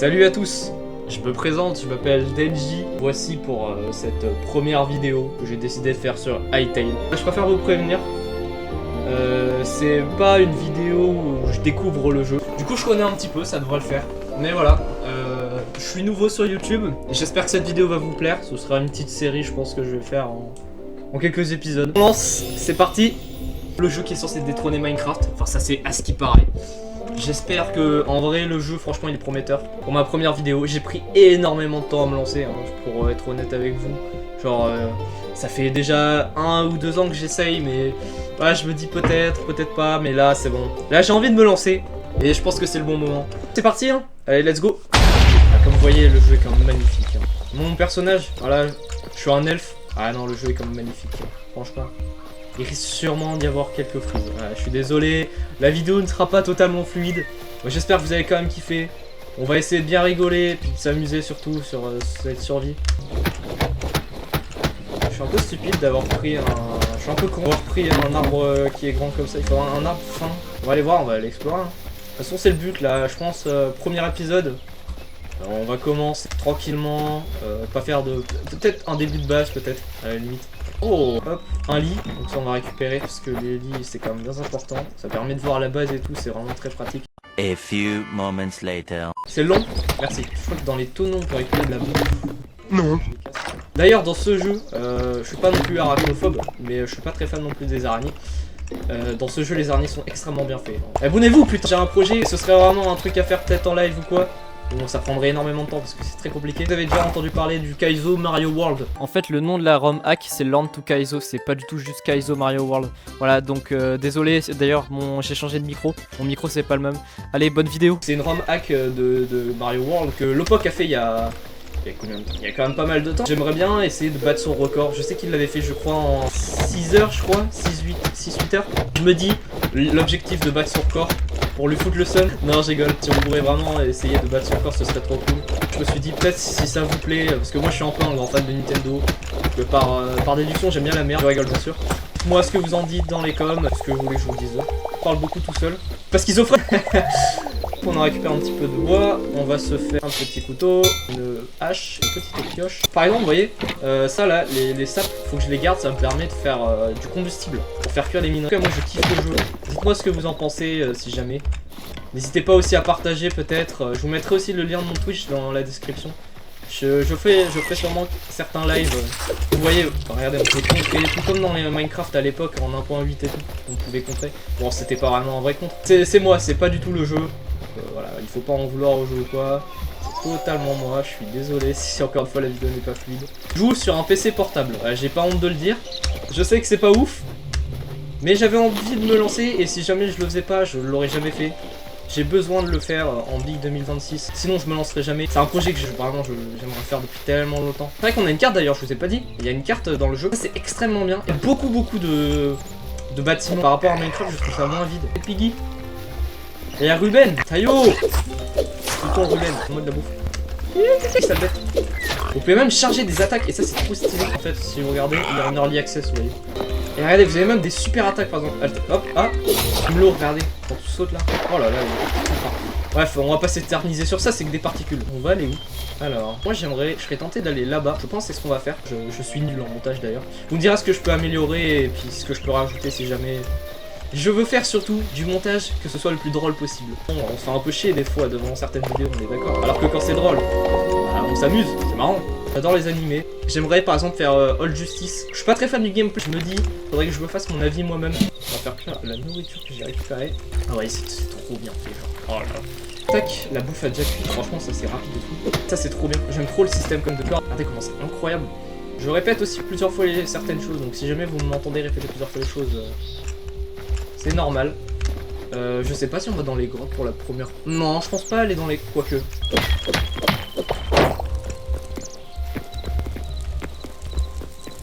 Salut à tous, je me présente, je m'appelle Denji. Voici pour cette première vidéo que j'ai décidé de faire sur Hytale. Je préfère vous prévenir, c'est pas une vidéo où je découvre le jeu. Du coup je connais un petit peu, ça devrait le faire. Mais voilà, je suis nouveau sur YouTube et j'espère que cette vidéo va vous plaire. Ce sera une petite série, je pense que je vais faire en quelques épisodes. On commence, c'est parti. Le jeu qui est censé détrôner Minecraft, enfin ça c'est à ce qui paraît. J'espère que, en vrai, le jeu, franchement, il est prometteur. Pour ma première vidéo, j'ai pris énormément de temps à me lancer, hein, pour être honnête avec vous. Genre, ça fait déjà 1 ou 2 ans que j'essaye, mais ouais, je me dis peut-être pas, mais là, c'est bon. Là, j'ai envie de me lancer, et je pense que c'est le bon moment. C'est parti, hein. Allez, let's go. Ah, comme vous voyez, le jeu est quand même magnifique. Hein. Mon personnage, voilà, je suis un elfe. Ah non, le jeu est quand même magnifique, hein, franchement. Il risque sûrement d'y avoir quelques frises. Ouais, je suis désolé, la vidéo ne sera pas totalement fluide. J'espère que vous avez quand même kiffé. On va essayer de bien rigoler et puis de s'amuser surtout sur cette survie. Je suis un peu stupide d'avoir pris un... Je suis un peu con d'avoir pris un arbre qui est grand comme ça. Il faut un arbre fin. On va aller voir, on va aller explorer. Hein. De toute façon c'est le but là, je pense, premier épisode. Alors, on va commencer tranquillement, pas faire de... Peut-être un début de base peut-être, à la limite. Oh, hop, un lit, donc ça on va récupérer parce que les lits c'est quand même bien important. Ça permet de voir la base et tout, c'est vraiment très pratique. A few moments later. C'est long, merci. Je crois que dans les tonneaux on peut récupérer de la bouffe. Non. D'ailleurs dans ce jeu, je suis pas non plus arachnophobe, mais je suis pas très fan non plus des araignées. Dans ce jeu les araignées sont extrêmement bien faits. Abonnez-vous putain, j'ai un projet, ce serait vraiment un truc à faire peut-être en live ou quoi. Bon, ça prendrait énormément de temps parce que c'est très compliqué. Vous avez déjà entendu parler du Kaizo Mario World. En fait, le nom de la ROM hack, c'est Learn to Kaizo. C'est pas du tout juste Kaizo Mario World. Voilà, donc désolé. D'ailleurs, j'ai changé de micro. Mon micro, c'est pas le même. Allez, bonne vidéo. C'est une ROM hack de Mario World que Lopok a fait il y a quand même pas mal de temps. J'aimerais bien essayer de battre son record. Je sais qu'il l'avait fait, je crois, en 6 heures, je crois. 6-8 heures. Je me dis, l'objectif de battre son record pour lui foutre le seum. Non, je rigole. Si on pourrait vraiment essayer de battre son record, ce serait trop cool. Je me suis dit, peut-être si ça vous plaît, parce que moi je suis un peu un grand fan de Nintendo. Que par déduction, j'aime bien la merde. Je rigole, bien sûr. Moi, ce que vous en dites dans les coms, ce que vous voulez que je vous dise. Je parle beaucoup tout seul. Parce qu'ils offrent. On en récupère un petit peu de bois, on va se faire un petit couteau, une hache, une petite pioche. Par exemple, vous voyez, ça là, les sapes, faut que je les garde, ça me permet de faire du combustible pour faire cuire les minerais. Moi je kiffe le jeu. Dites-moi ce que vous en pensez si jamais. N'hésitez pas aussi à partager peut-être. Je vous mettrai aussi le lien de mon Twitch dans la description. Je ferai sûrement certains lives. Vous voyez, regardez, on peut contrer tout comme dans les Minecraft à l'époque en 1.8 et tout. On pouvait contrer. Bon, c'était pas vraiment un vrai contre. C'est moi, c'est pas du tout le jeu. Voilà, il faut pas en vouloir au jeu ou quoi. C'est totalement moi, je suis désolé si encore une fois la vidéo n'est pas fluide. Je joue sur un PC portable, j'ai pas honte de le dire. Je sais que c'est pas ouf, mais j'avais envie de me lancer et si jamais je le faisais pas, je l'aurais jamais fait. J'ai besoin de le faire en Big 2026, sinon je me lancerai jamais. C'est un projet que j'aimerais faire depuis tellement longtemps. C'est vrai qu'on a une carte d'ailleurs, je vous ai pas dit. Il y a une carte dans le jeu, c'est extrêmement bien. Il y a beaucoup de bâtiments. Par rapport à Minecraft, je trouve ça moins vide. Et Piggy. Et y'a Ruben, Tayo. Tout Ruben, en mode de la bouffe. Ça bête. Vous pouvez même charger des attaques et ça c'est trop stylé. En fait, si vous regardez, il y a un early access, vous voyez. Et regardez, vous avez même des super attaques par exemple. Hop, ah, l'eau, regardez, quand tu sautes là. Oh là là, bref, on va pas s'éterniser sur ça, c'est que des particules. On va aller où? Alors, moi je serais tenté d'aller là-bas. Je pense que c'est ce qu'on va faire. Je suis nul en montage d'ailleurs. Vous me direz ce que je peux améliorer et puis ce que je peux rajouter si jamais. Je veux faire surtout du montage que ce soit le plus drôle possible. Bon, on se fait un peu chier des fois devant certaines vidéos, on est d'accord. Alors que quand c'est drôle, bah, on s'amuse, c'est marrant. J'adore les animés. J'aimerais par exemple faire All Justice. Je suis pas très fan du gameplay, je me dis, faudrait que je me fasse mon avis moi-même. On va faire cuire la nourriture que j'ai récupérée. Ah ouais, c'est trop bien fait, genre. Oh là là. Tac, la bouffe a déjà cuit, franchement ça c'est rapide et tout. Ça c'est trop bien, j'aime trop le système comme de corps. Regardez comment c'est incroyable. Je répète aussi plusieurs fois certaines choses, donc si jamais vous m'entendez répéter plusieurs fois les choses... c'est normal. Je sais pas si on va dans les grottes pour la première... Non, je pense pas aller dans les... Quoique.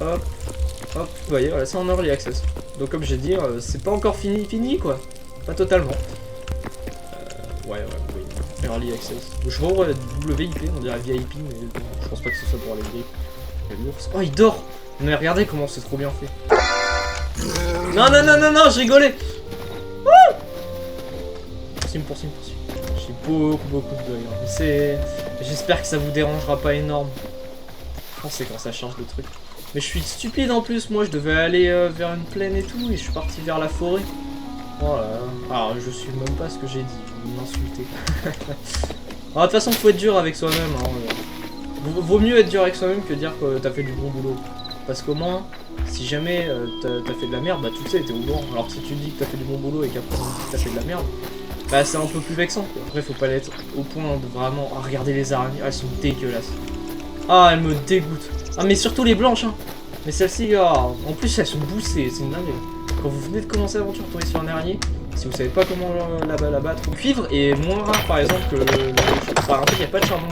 Hop. Hop. Vous voyez, voilà, c'est en early access. Donc comme j'ai dit, c'est pas encore fini quoi. Pas totalement. Ouais, vous voyez. Early access. Je vois WIP, on dirait VIP, mais je pense pas que ce soit pour les VIP. L'ours. Oh, il dort! Mais regardez comment c'est trop bien fait. Non, je rigolais. Poursuis. J'ai beaucoup de bugs. Hein. J'espère que ça vous dérangera pas énorme. Je pense que c'est quand ça charge de trucs. Mais je suis stupide en plus, moi je devais aller vers une plaine et tout, et je suis parti vers la forêt. Voilà. Alors je suis même pas ce que j'ai dit, vous m'insultez. De toute façon, faut être dur avec soi-même. Hein. Vaut mieux être dur avec soi-même que dire que t'as fait du bon boulot. Parce qu'au moins, si jamais t'as fait de la merde, bah tu le sais, t'es au courant. Alors que si tu dis que t'as fait du bon boulot et qu'après on dit que t'as fait de la merde, bah c'est un peu plus vexant. Quoi. Après, faut pas l'être au point de vraiment regarder les araignées. Ah, elles sont dégueulasses. Ah, elles me dégoûtent. Ah, mais surtout les blanches, hein. Mais celles-ci, en plus, elles sont boussées, c'est une dinguerie. Quand vous venez de commencer l'aventure, tomber sur une araignée, si vous savez pas comment la battre, le cuivre est moins rare par exemple que le enfin, en fait, il n'y a pas de charbon.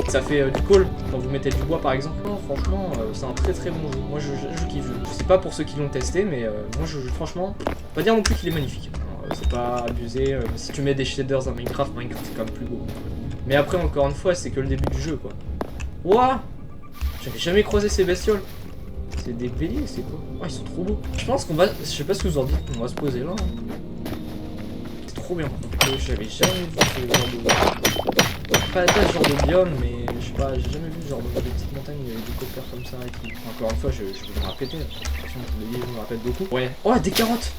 Ça fait du coal quand vous mettez du bois par exemple. Non, franchement, c'est un très bon jeu. Moi, je kiffe. Je sais pas pour ceux qui l'ont testé, mais moi, franchement, pas dire non plus qu'il est magnifique. C'est pas abusé. Si tu mets des shaders dans Minecraft, c'est quand même plus beau. Mais après, encore une fois, c'est que le début du jeu, quoi. Ouah, j'avais jamais croisé ces bestioles. C'est des béliers, c'est quoi? Oh, ils sont trop beaux. Je pense qu'on va... Je sais pas ce que vous en dites, on va se poser là. Hein. C'est trop bien. J'avais jamais vu ce genre de... Pas ce genre de biome, mais je sais pas, j'ai jamais vu ce genre de petites montagnes, des coppers comme ça et tout. Encore une fois, je vais me répéter. De toute façon, je me répète beaucoup. Ouais. Oh, des carottes!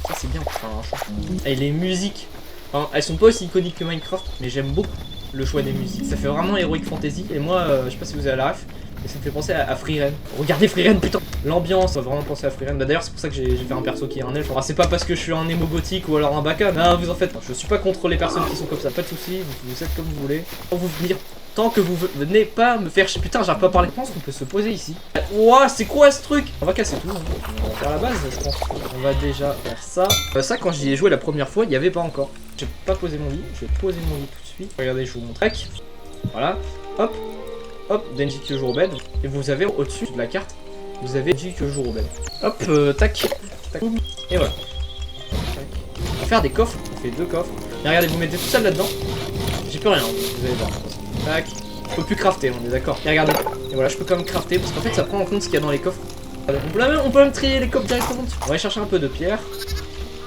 Ça, c'est bien pour faire un choix. Et les musiques. Enfin, elles sont pas aussi iconiques que Minecraft, mais j'aime beaucoup le choix des musiques. Ça fait vraiment Heroic Fantasy. Et moi, je sais pas si vous avez la ref. Et ça me fait penser à Freeren. Regardez Freeren, putain! L'ambiance, ça va vraiment penser à Freeren. Bah d'ailleurs, c'est pour ça que j'ai fait un perso qui est un elfe. Alors, c'est pas parce que je suis un émo gothique ou alors un baka. Non, vous en faites pas. Je suis pas contre les personnes qui sont comme ça. Pas de soucis, vous êtes comme vous voulez. Tant que vous venez pas me faire chier. Putain, j'arrive pas à parler. Je pense qu'on peut se poser ici. Ouah, c'est quoi ce truc? On va casser tout. Hein. On va faire la base, je pense. On va déjà faire ça. Ça, quand j'y ai joué la première fois, il n'y avait pas encore. J'ai pas posé mon lit. Je vais poser mon lit tout de suite. Regardez, je vous montre. Voilà. Hop. Hop, Denji qui joue au bed. Et vous avez au-dessus de la carte, vous avez Denji qui joue au bed. Hop, tac, tac. Et voilà. Tac. On va faire des coffres. On fait 2 coffres. Et regardez, vous mettez tout ça là-dedans. J'ai plus rien, vous allez voir. Tac. Je peux plus crafter, on est d'accord. Et regardez. Et voilà, je peux quand même crafter parce qu'en fait, ça prend en compte ce qu'il y a dans les coffres. On peut même trier les coffres directement dessus. On va aller chercher un peu de pierre.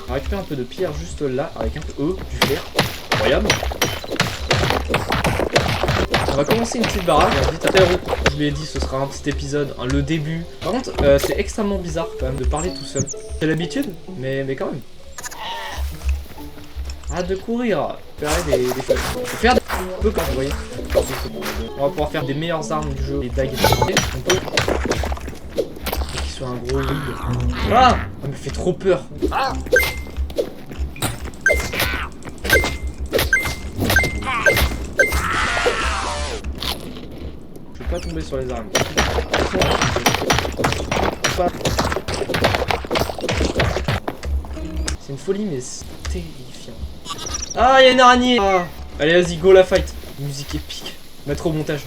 On va récupérer un peu de pierre juste là, avec un peu du fer. Incroyable. On va commencer une petite baraque. Je lui ai dit, ce sera un petit épisode, hein, le début. Par contre, c'est extrêmement bizarre quand même de parler tout seul. C'est l'habitude, mais quand même. Arrête de courir. Faire des feuilles. Faire des peu comme vous voyez. On va pouvoir faire des meilleures armes du jeu, les dagues et les on peut. Qu'il soit un gros vide. Ah, ça me fait trop peur. Ah. Pas tomber sur les araignées. C'est une folie, mais c'est terrifiant. Ah, il y a une araignée. Ah. Allez, vas-y, go la fight. Musique épique. Mettre au montage.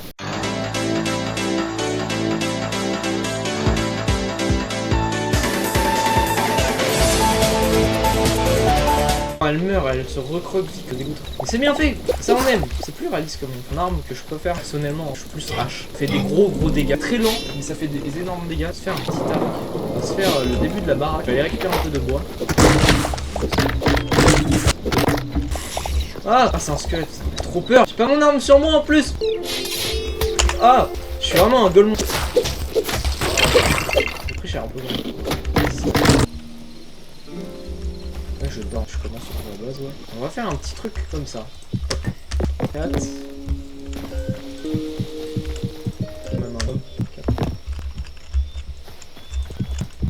Elle meurt, elle se recroqueville, que dégoûtant. Mais c'est bien fait, ça on aime. C'est plus réaliste comme une arme que je préfère personnellement. Je suis plus hache. Ça fait des gros dégâts. Très lent, mais ça fait des énormes dégâts. On va se faire un petit arc. On va se faire le début de la baraque. Je vais aller récupérer un peu de bois. Ah, c'est un squelette. J'ai trop peur. J'ai pas mon arme sur moi en plus. Ah, je suis vraiment un golemon. J'ai pris cher un peu. Je dors, je commence sur la base, ouais. On va faire un petit truc comme ça. 4. Même un homme. 4.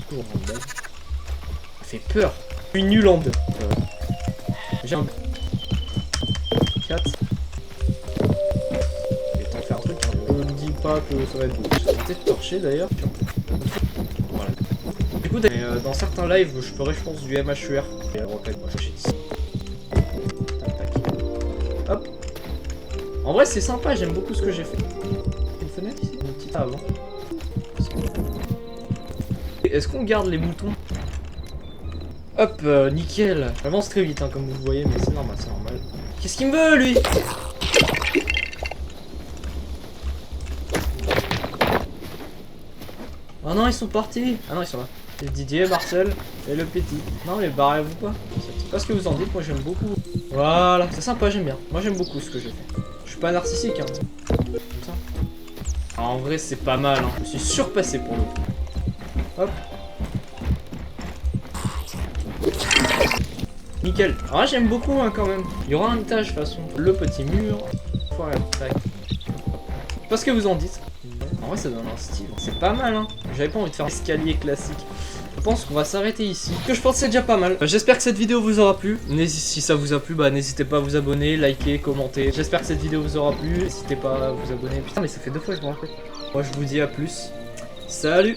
Toujours en base. Ça fait peur. Je suis nul en deux. J'ai un. 4. Et tant de faire un truc. Je ne dis pas que ça va être beau. Je vais peut-être torcher d'ailleurs. Voilà. Du coup, dans certains lives, je ferai, je pense, du MHUR. Et alors, moi, j'ai dit. Tac, tac. Hop. En vrai, c'est sympa, j'aime beaucoup ce que j'ai fait. Une fenêtre ici, une petite avant. Est-ce qu'on garde les moutons? Hop, nickel. J'avance très vite, hein, comme vous le voyez, mais c'est normal, c'est normal. Qu'est-ce qu'il me veut, lui? Oh non, ils sont partis. Ah non, ils sont là. C'est Didier, Marcel et le petit. Non, mais barrez-vous pas. sais pas ce que vous en dites, moi j'aime beaucoup. Voilà, c'est sympa, j'aime bien. Moi j'aime beaucoup ce que j'ai fait. Je suis pas narcissique, hein. Comme ça. Alors, en vrai, c'est pas mal, hein. Je suis surpassé pour le coup. Hop. Nickel. Ah, j'aime beaucoup, hein, quand même. Il y aura un étage, de toute façon. Le petit mur. Voilà, tac. Je sais pas ce que vous en dites. En vrai, ça donne un style. C'est pas mal, hein. J'avais pas envie de faire un escalier classique. Je pense qu'on va s'arrêter ici. Ce que je pense c'est déjà pas mal. J'espère que cette vidéo vous aura plu. Si ça vous a plu, bah n'hésitez pas à vous abonner, liker, commenter. J'espère que cette vidéo vous aura plu. N'hésitez pas à vous abonner. Putain mais ça fait 2 fois que je me rappelle. Moi je vous dis à plus. Salut.